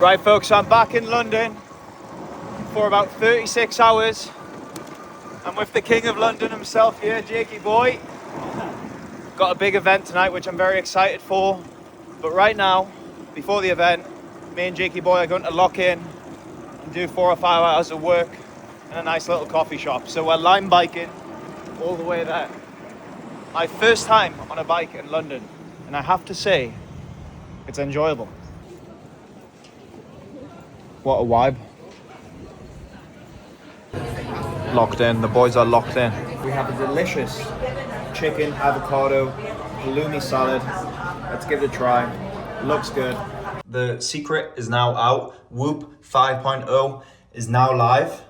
Right folks, I'm back in London for about 36 hours. I'm with the King of London himself here, Jakey boy. Got a big event tonight which I'm very excited for. But right now, before the event, me and Jakey boy are going to lock in and do 4 or 5 hours of work in a nice little coffee shop. So we're lime biking all the way there. My first time on a bike in London, and I have to say, it's enjoyable. What a vibe. Locked in, the boys are locked in. We have a delicious chicken, avocado, halloumi salad. Let's give it a try. Looks good. The secret is now out. Whoop 5.0 is now live.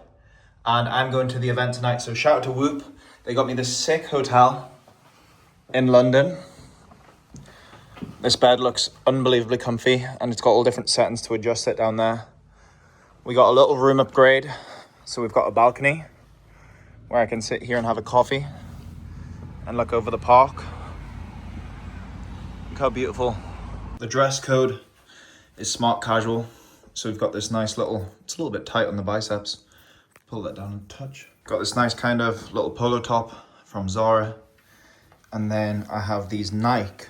And I'm going to the event tonight, so shout out to Whoop. They got me this sick hotel in London. This bed looks unbelievably comfy and it's got all different settings to adjust it down there. We got a little room upgrade, so we've got a balcony where I can sit here and have a coffee and look over the park. Look how beautiful. The dress code is smart casual, so we've got this nice little, it's a little bit tight on the biceps. Pull that down and touch. Got this nice kind of little polo top from Zara. And then I have these Nike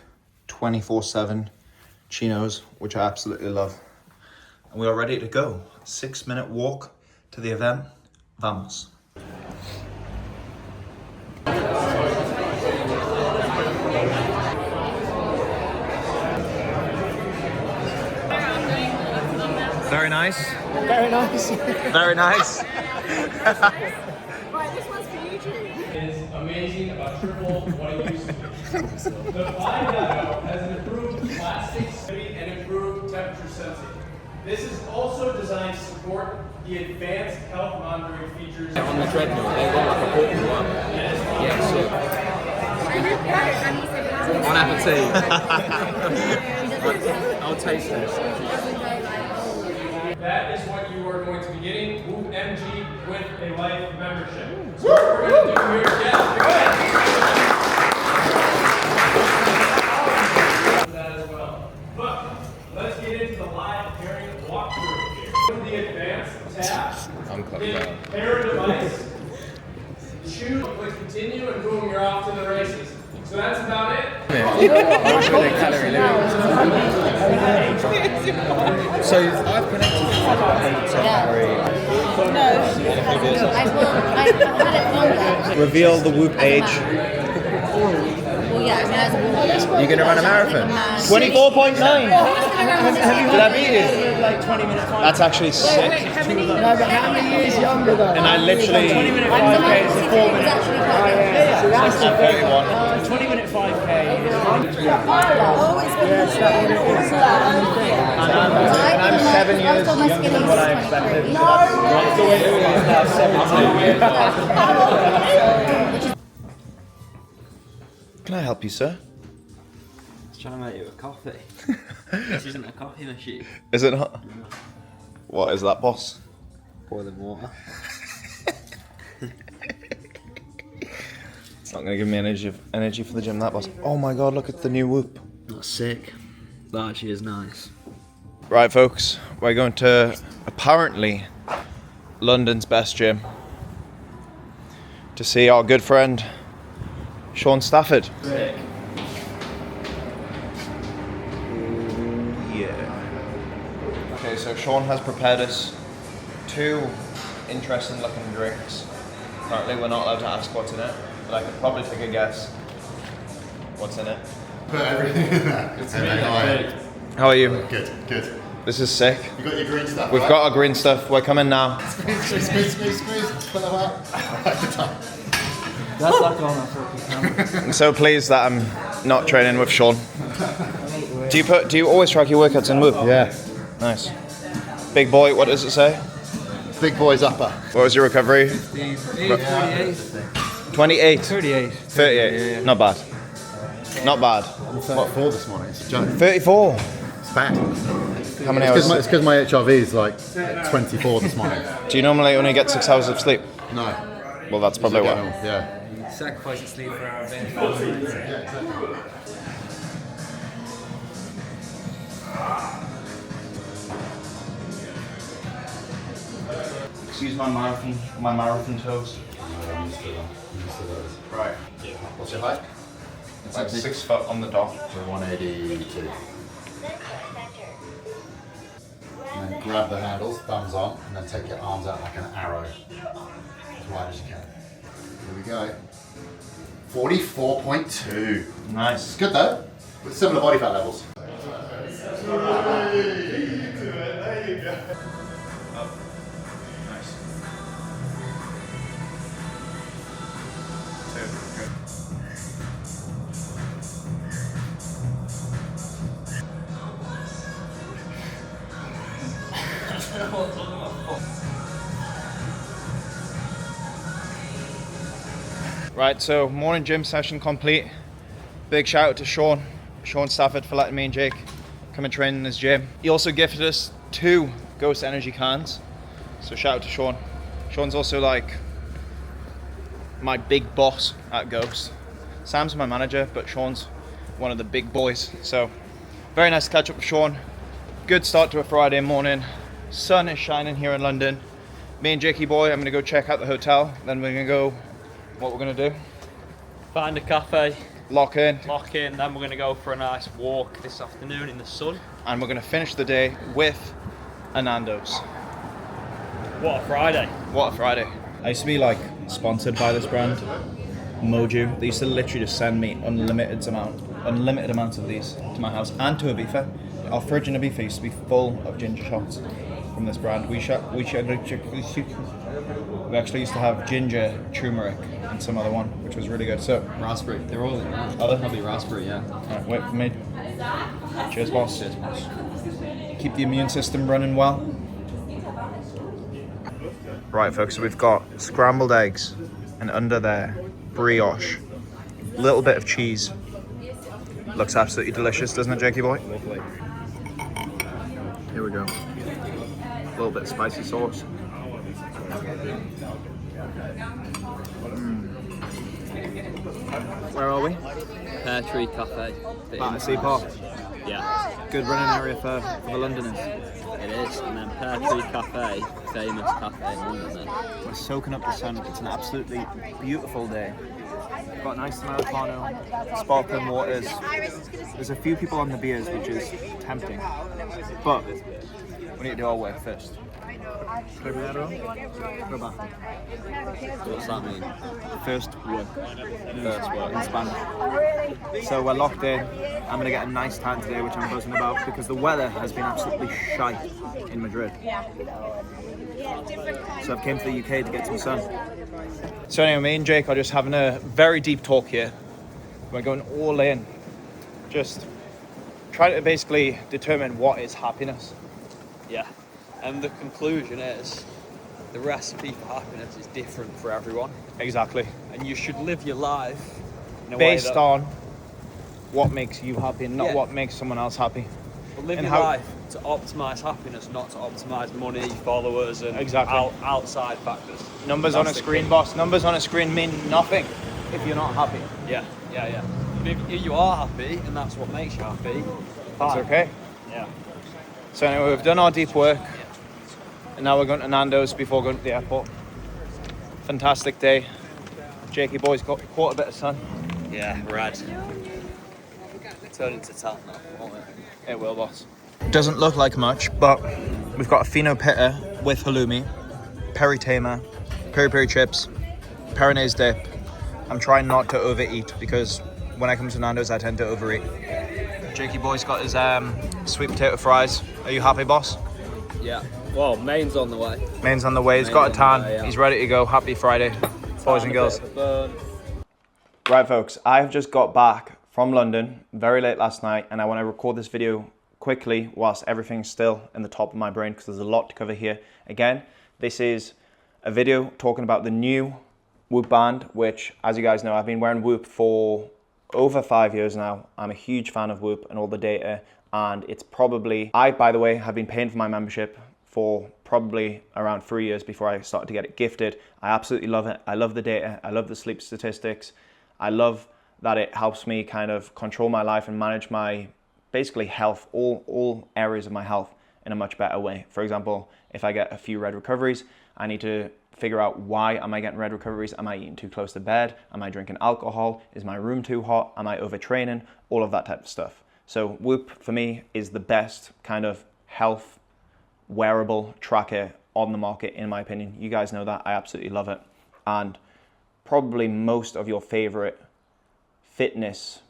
24/7 chinos, which I absolutely love. And we are ready to go. 6-minute walk to the event. Vamos. Very nice. Very nice. Very nice. Right, this one's for you, Drew. Is amazing about triple what it used to be. The 5.0 has an improved plastics and improved temperature sensing. This is also designed to support the advanced health monitoring features. On the treadmill, they've got like a portable one. Yeah, sick. I'll taste this. That is what you are going to be getting. Whoop MG with a life membership. So what we're going to do here, go ahead. That as well. But let's get into the live pairing walkthrough here. The advanced tab. Hit pair a device. Choose, click continue, and boom, you're off to the races. So that's about it. So I've connected to No. Reveal the Whoop age. Well, yeah, You're going to run a marathon? 24.9. Did I beat you? Like 20 minutes. That's actually sick. No, but how many years younger though? And I literally... 20 minute 5k is a 4 minute. I'm 31. 20 minute 5k is And I'm 7 years younger than what I expected. That's the way it is now, 17 years. Can I help you, sir? I was trying to make you a coffee. This isn't a coffee machine. Is it not? What is that, boss? Boiling water. It's not going to give me energy for the gym, that, boss. Oh my god, look at the new Whoop. That's sick. That actually is nice. Right, folks, we're going to apparently London's best gym to see our good friend Sean Stafford. Sick. Yeah. Okay, so Sean has prepared us 2 interesting looking drinks. Apparently we're not allowed to ask what's in it, but I could probably take a guess what's in it. Put everything in there. How are you? Good, good. This is sick. You got your green stuff? We've got our green stuff. We're coming now. Squeeze. Pull them out. That's like on a fucking camera. I'm so pleased that I'm not training with Sean. Do you always track your workouts in Whoop? Yeah. Nice. Big boy, what does it say? Big boy's upper. What was your recovery? 28. 38. 38. Yeah. Not bad. Not bad. 34 this morning. It's a joke. 34. It's bad. How many hours? It's because my HRV is like 24 this morning. Do you normally only get 6 hours of sleep? No. Well, that's probably why. Yeah. Sacrificing sleep for our event. Excuse my marathon toes. Right. What's your height? It's like 6 foot on the dot. We're 182. And then grab the handles, thumbs on, and then take your arms out like an arrow. As wide as you can. Here we go. 44.2. Nice. It's good though, with similar body fat levels. Nice. 2. Right, so morning gym session complete. Big shout out to Sean Stafford for letting me and Jake come and train in his gym. He also gifted us 2 Ghost Energy cans. So shout out to Sean. Sean's also like my big boss at Ghost. Sam's my manager, but Sean's one of the big boys. So very nice to catch up with Sean. Good start to a Friday morning. Sun is shining here in London. Me and Jakey boy, I'm gonna go check out the hotel. Then we're gonna go, what we're gonna do? Find a cafe, Lock in. then we're going to go for a nice walk this afternoon in the sun. And we're gonna finish the day with a Nando's. What a Friday. What a Friday. I used to be like sponsored by this brand, Moju. They used to literally just send me unlimited amounts of these to my house and to Ibiza. Our fridge in Ibiza used to be full of ginger shots from this brand. We actually used to have ginger, turmeric, and some other one, which was really good. So, Raspberry. They're all in that. Other? Probably raspberry, yeah. alright, wait for me. Cheers, boss. Keep the immune system running well. Right, folks, so we've got scrambled eggs, and under there, brioche, little bit of cheese. Looks absolutely delicious, doesn't it, Jakey boy? Lovely. Here we go. A little bit of spicy sauce. Where are we? Pear Tree Cafe. Battersea Park. Yeah, Good running area for the Londoners. it is. And then Pear Tree Cafe, famous cafe in London. We're soaking up the sun. It's an absolutely beautiful day. We've got nice Americano, sparkling waters. There's a few people on the beers, which is tempting. But we need to do our work first. Primero, trabajo. What's that mean? First work. First work in Spanish. So we're locked in. I'm gonna get a nice tan today, which I'm buzzing about because the weather has been absolutely shite in Madrid. So I've came to the UK to get some sun. So anyway, me and Jake are just having a very deep talk here. We're going all in. Just trying to basically determine what is happiness. Yeah. And the conclusion is the recipe for happiness is different for everyone. Exactly. And you should live your life in a Based way that, on what makes you happy, not Yeah. what makes someone else happy. but live and your how- life to optimise happiness, not to optimise money, followers, and Exactly. outside factors. Numbers on a That's the screen, key. boss. Numbers on a screen mean nothing if you're not happy. Yeah. If you are happy and that's what makes you happy, That's fine. okay. Yeah. So anyway, we've done our deep work. And now we're going to Nando's before going to the airport. Fantastic day. Jakey boy's got caught a bit of sun. Yeah, rad. Turn into tan now, won't it? It will, boss. Doesn't look like much, but we've got a fino pitta with halloumi, peri tama, peri chips, Peronaise dip. I'm trying not to overeat because when I come to Nando's, I tend to overeat. Jakey boy's got his sweet potato fries. Are you happy, boss? Yeah. Well, main's on the way. Main's on the way. He's got a Main's tan. on the way, yeah. He's ready to go. Happy Friday, boys and girls. Right, folks, I've just got back from London very late last night, and I want to record this video quickly whilst everything's still in the top of my brain because there's a lot to cover here. Again, this is a video talking about the new Whoop band, which, as you guys know, I've been wearing Whoop for over 5 years now. I'm a huge fan of Whoop and all the data, and it's probably, I, by the way, have been paying for my membership for probably around 3 years before I started to get it gifted. I absolutely love it. I love the data. I love the sleep statistics. I love that it helps me kind of control my life and manage my basically health, all areas of my health in a much better way. For example, if I get a few red recoveries, I need to figure out why am I getting red recoveries? Am I eating too close to bed? Am I drinking alcohol? Is my room too hot? Am I overtraining? All of that type of stuff. So Whoop for me is the best kind of health wearable tracker on the market, in my opinion. You guys know that. I absolutely love it. And probably most of your favorite fitness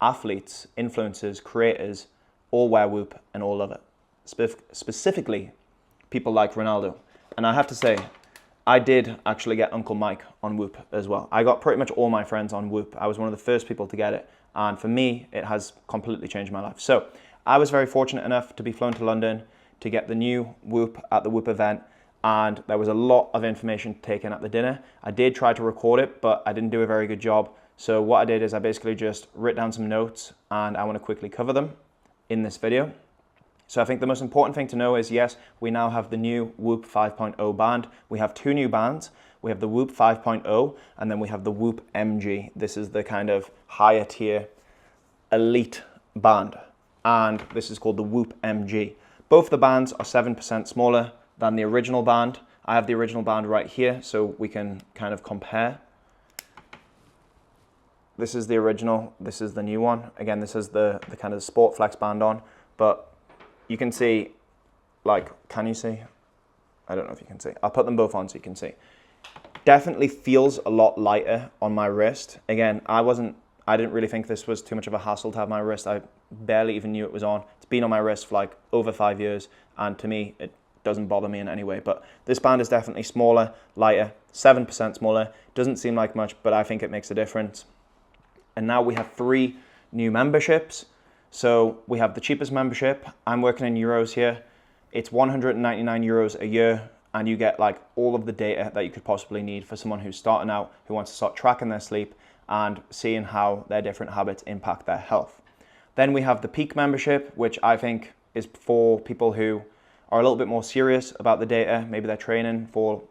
athletes, influencers, creators all wear Whoop and all love it. Specifically, people like Ronaldo. And I have to say, I did actually get Uncle Mike on Whoop as well. I got pretty much all my friends on Whoop. I was one of the first people to get it. And for me, it has completely changed my life. So I was very fortunate enough to be flown to London to get the new Whoop at the Whoop event. And there was a lot of information taken at the dinner. I did try to record it, but I didn't do a very good job. So what I did is I basically just wrote down some notes and I want to quickly cover them in this video. So I think the most important thing to know is, yes, we now have the new Whoop 5.0 band. We have two new bands. We have the Whoop 5.0 and then we have the Whoop MG. This is the kind of higher tier elite band. And this is called the Whoop MG. Both the bands are 7% smaller than the original band. I have the original band right here so we can kind of compare. This is the original, this is the new one. Again, this is the kind of Sport Flex band on, but you can see, like, can you see? I don't know if you can see. I'll put them both on so you can see. Definitely feels a lot lighter on my wrist. Again, I didn't really think this was too much of a hassle to have my wrist. I barely even knew it was on. It's been on my wrist for like over 5 years, and to me, it doesn't bother me in any way. But this band is definitely smaller, lighter, 7% smaller. Doesn't seem like much, but I think it makes a difference. And now we have 3 new memberships. So we have the cheapest membership. I'm working in euros here. It's 199 euros a year, and you get like all of the data that you could possibly need for someone who's starting out, who wants to start tracking their sleep and seeing how their different habits impact their health. Then we have the peak membership, which I think is for people who are a little bit more serious about the data. Maybe they're training for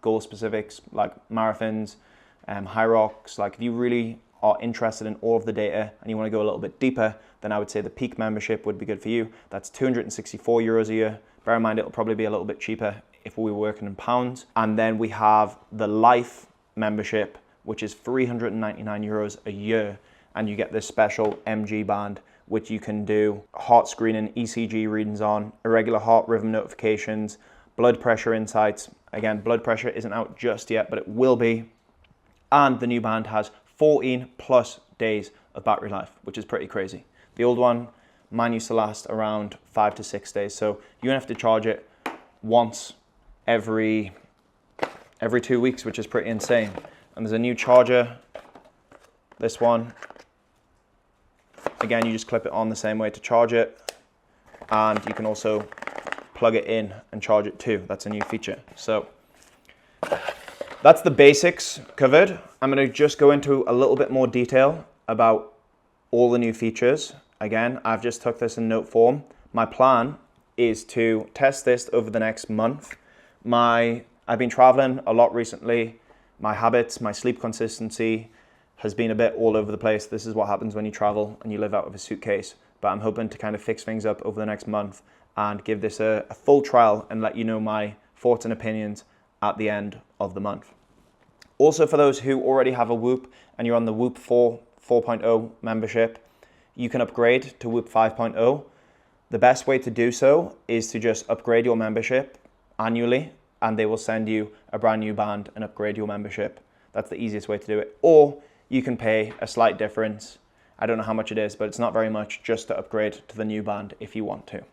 goal specifics like marathons, high rocks. Like if you really are interested in all of the data and you want to go a little bit deeper, then I would say the peak membership would be good for you. That's 264 euros a year. Bear in mind, it'll probably be a little bit cheaper if we were working in pounds. And then we have the life membership, which is 399 euros a year. And you get this special MG band, which you can do heart screening, ECG readings on, irregular heart rhythm notifications, blood pressure insights. Again, blood pressure isn't out just yet, but it will be. And the new band has 14 plus days of battery life, which is pretty crazy. The old one, mine used to last around 5 to 6 days. So you don't have to charge it once every 2 weeks, which is pretty insane. And there's a new charger, this one. Again, you just clip it on the same way to charge it. And you can also plug it in and charge it too. That's a new feature. So that's the basics covered. I'm going to just go into a little bit more detail about all the new features. Again, I've just took this in note form. My plan is to test this over the next month. I've been traveling a lot recently. My habits, my sleep consistency has been a bit all over the place. This is what happens when you travel and you live out of a suitcase. But I'm hoping to kind of fix things up over the next month and give this a full trial and let you know my thoughts and opinions at the end of the month. Also, for those who already have a Whoop and you're on the Whoop 4.0 membership, you can upgrade to Whoop 5.0. The best way to do so is to just upgrade your membership annually, and they will send you a brand new band and upgrade your membership. That's the easiest way to do it. Or you can pay a slight difference. I don't know how much it is, but it's not very much, just to upgrade to the new band if you want to.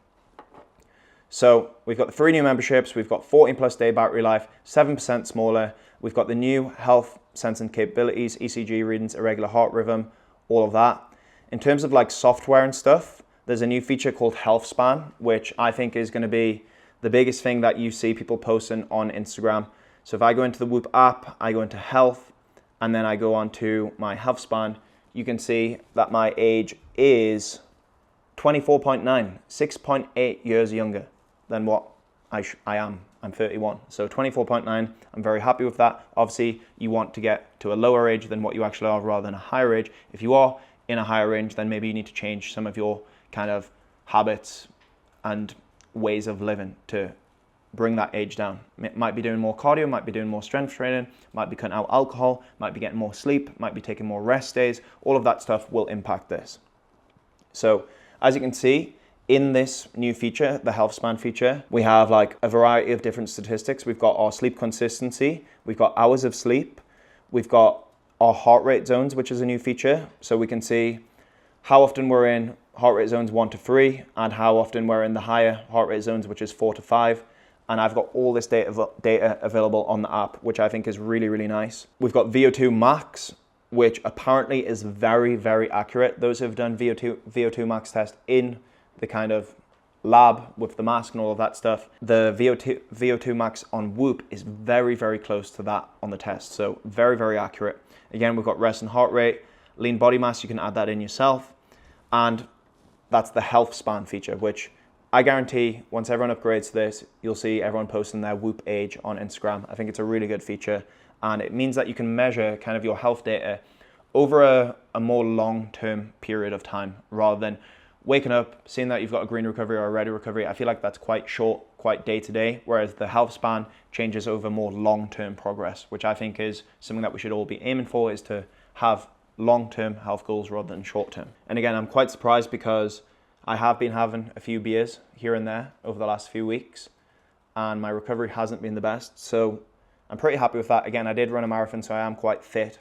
So we've got the 3 new memberships. We've got 14 plus day battery life, 7% smaller. We've got the new health sensing capabilities, ECG readings, irregular heart rhythm, all of that. In terms of like software and stuff, there's a new feature called Healthspan, which I think is going to be the biggest thing that you see people posting on Instagram. So if I go into the Whoop app, I go into health, and then I go on to my Healthspan, you can see that my age is 24.9, 6.8 years younger than what I am. I'm 31, so 24.9. I'm very happy with that. Obviously, you want to get to a lower age than what you actually are rather than a higher age. If you are in a higher range, then maybe you need to change some of your kind of habits and ways of living to bring that age down. Might be doing more cardio, might be doing more strength training, might be cutting out alcohol, might be getting more sleep, might be taking more rest days. All of that stuff will impact this. So as you can see, in this new feature, the Healthspan feature, we have like a variety of different statistics. We've got our sleep consistency, we've got hours of sleep, we've got our heart rate zones, which is a new feature. So we can see how often we're in heart rate zones 1 to 3 and how often we're in the higher heart rate zones, which is 4 to 5. And I've got all this data available on the app, which I think is really, really nice. We've got VO2 max, which apparently is very, very accurate. Those who have done VO2 max test in the kind of lab with the mask and all of that stuff, the VO2 max on Whoop is very, very close to that on the test. So very, very accurate. Again, we've got rest and heart rate, lean body mass, you can add that in yourself. And that's the Healthspan feature, which I guarantee once everyone upgrades to this, you'll see everyone posting their Whoop age on Instagram. I think it's a really good feature, and it means that you can measure kind of your health data over a more long-term period of time rather than waking up, seeing that you've got a green recovery or a red recovery. I feel like that's quite short, quite day-to-day, whereas the Healthspan changes over more long-term progress, which I think is something that we should all be aiming for, is to have long-term health goals rather than short-term. And again, I'm quite surprised because I have been having a few beers here and there over the last few weeks, and my recovery hasn't been the best. So I'm pretty happy with that. Again, I did run a marathon, so I am quite fit,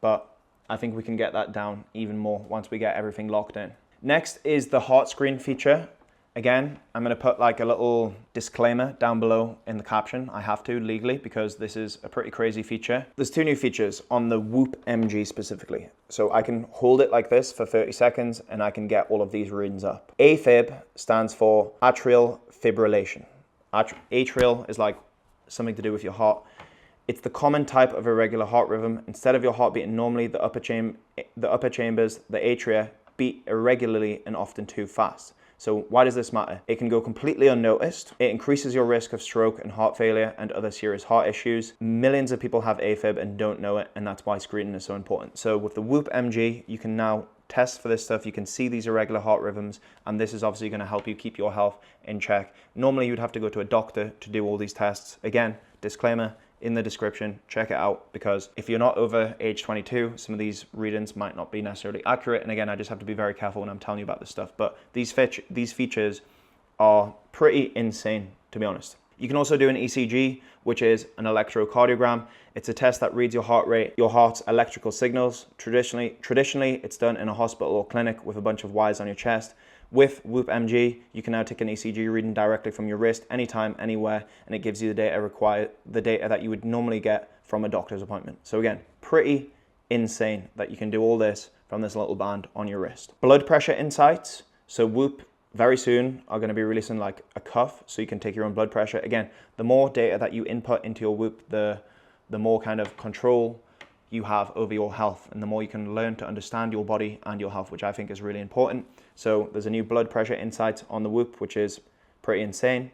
but I think we can get that down even more once we get everything locked in. Next is the heart screen feature. Again, I'm going to put like a little disclaimer down below in the caption. I have to legally because this is a pretty crazy feature. There's two new features on the Whoop MG specifically. So I can hold it like this for 30 seconds and I can get all of these readings up. AFib stands for atrial fibrillation. Atrial is like something to do with your heart. It's the common type of irregular heart rhythm. Instead of your heart beating normally, the upper chambers, the atria, beat irregularly and often too fast. So why does this matter? It can go completely unnoticed. It increases your risk of stroke and heart failure and other serious heart issues. Millions of people have AFib and don't know it, and that's why screening is so important. So with the Whoop MG, you can now test for this stuff. You can see these irregular heart rhythms, and this is obviously going to help you keep your health in check. Normally you'd have to go to a doctor to do all these tests. Again, disclaimer in the description, check it out, because if you're not over age 22, some of these readings might not be necessarily accurate. And again, I just have to be very careful when I'm telling you about this stuff, but these features are pretty insane, to be honest. You can also do an ECG, which is an electrocardiogram. It's a test that reads your heart rate, your heart's electrical signals. Traditionally, it's done in a hospital or clinic with a bunch of wires on your chest. With Whoop MG, you can now take an ECG reading directly from your wrist, anytime, anywhere, and it gives you the data that you would normally get from a doctor's appointment. So again, pretty insane that you can do all this from this little band on your wrist. Blood pressure insights. So Whoop very soon are going to be releasing like a cuff so you can take your own blood pressure. Again, the more data that you input into your Whoop, the more kind of control you have over your health, and the more you can learn to understand your body and your health, which I think is really important. So there's a new blood pressure insight on the Whoop, which is pretty insane.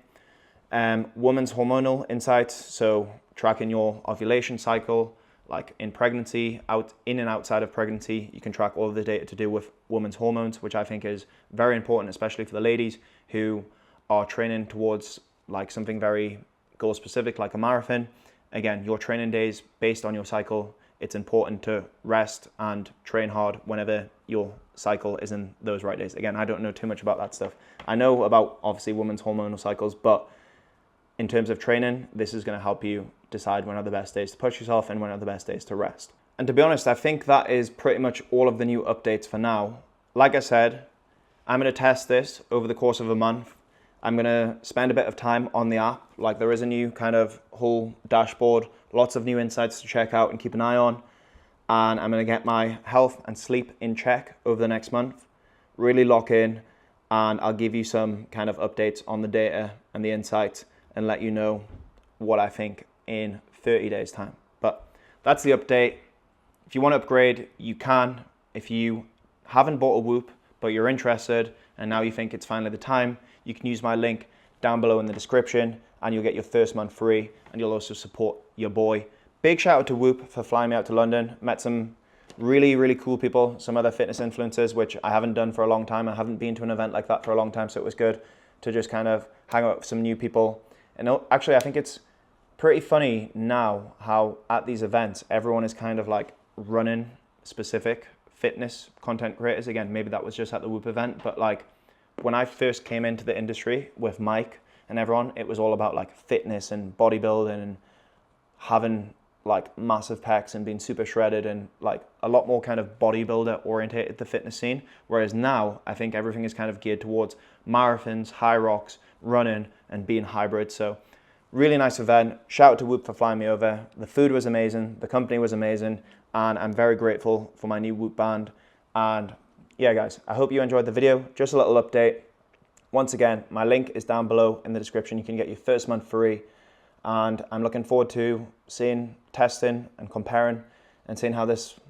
Women's hormonal insights, so tracking your ovulation cycle, like in pregnancy, in and outside of pregnancy. You can track all of the data to do with women's hormones, which I think is very important, especially for the ladies who are training towards like something very goal specific, like a marathon. Again, your training days based on your cycle. It's important to rest and train hard whenever your cycle is in those right days. Again, I don't know too much about that stuff. I know about obviously women's hormonal cycles, but in terms of training, this is going to help you decide when are the best days to push yourself and when are the best days to rest. And to be honest, I think that is pretty much all of the new updates for now. Like I said, I'm going to test this over the course of a month. I'm going to spend a bit of time on the app. Like there is a new kind of whole dashboard, lots of new insights to check out and keep an eye on. And I'm going to get my health and sleep in check over the next month, really lock in, and I'll give you some kind of updates on the data and the insights and let you know what I think in 30 days time. But that's the update. If you want to upgrade, you can. If you haven't bought a Whoop, but you're interested and now you think it's finally the time, you can use my link down below in the description and you'll get your first month free, and you'll also support your boy. Big shout out to Whoop for flying me out to London. Met some really, really cool people, some other fitness influencers, which I haven't done for a long time. I haven't been to an event like that for a long time, so it was good. to just kind of hang out with some new people. And actually, I think it's pretty funny now how at these events, everyone is kind of like running specific fitness content creators. Again, maybe that was just at the Whoop event, but like when I first came into the industry with Mike and everyone, it was all about like fitness and bodybuilding and having like massive pecs and being super shredded and like a lot more kind of bodybuilder orientated, the fitness scene. Whereas now I think everything is kind of geared towards marathons, high rocks, running and being hybrid. So really nice event. Shout out to Whoop for flying me over. The food was amazing. The company was amazing. And I'm very grateful for my new Whoop band. And yeah, guys, I hope you enjoyed the video. Just a little update. Once again, my link is down below in the description. You can get your first month free. And I'm looking forward to seeing, testing and comparing and seeing how this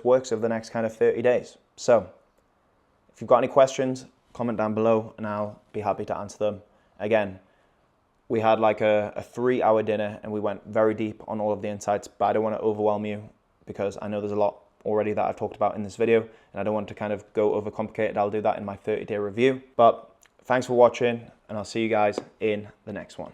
works over the next kind of 30 days. So if you've got any questions, comment down below and I'll be happy to answer them. Again, we had like a 3-hour dinner and we went very deep on all of the insights, but I don't want to overwhelm you because I know there's a lot already that I've talked about in this video and I don't want to kind of go overcomplicated. I'll do that in my 30-day review. But thanks for watching and I'll see you guys in the next one.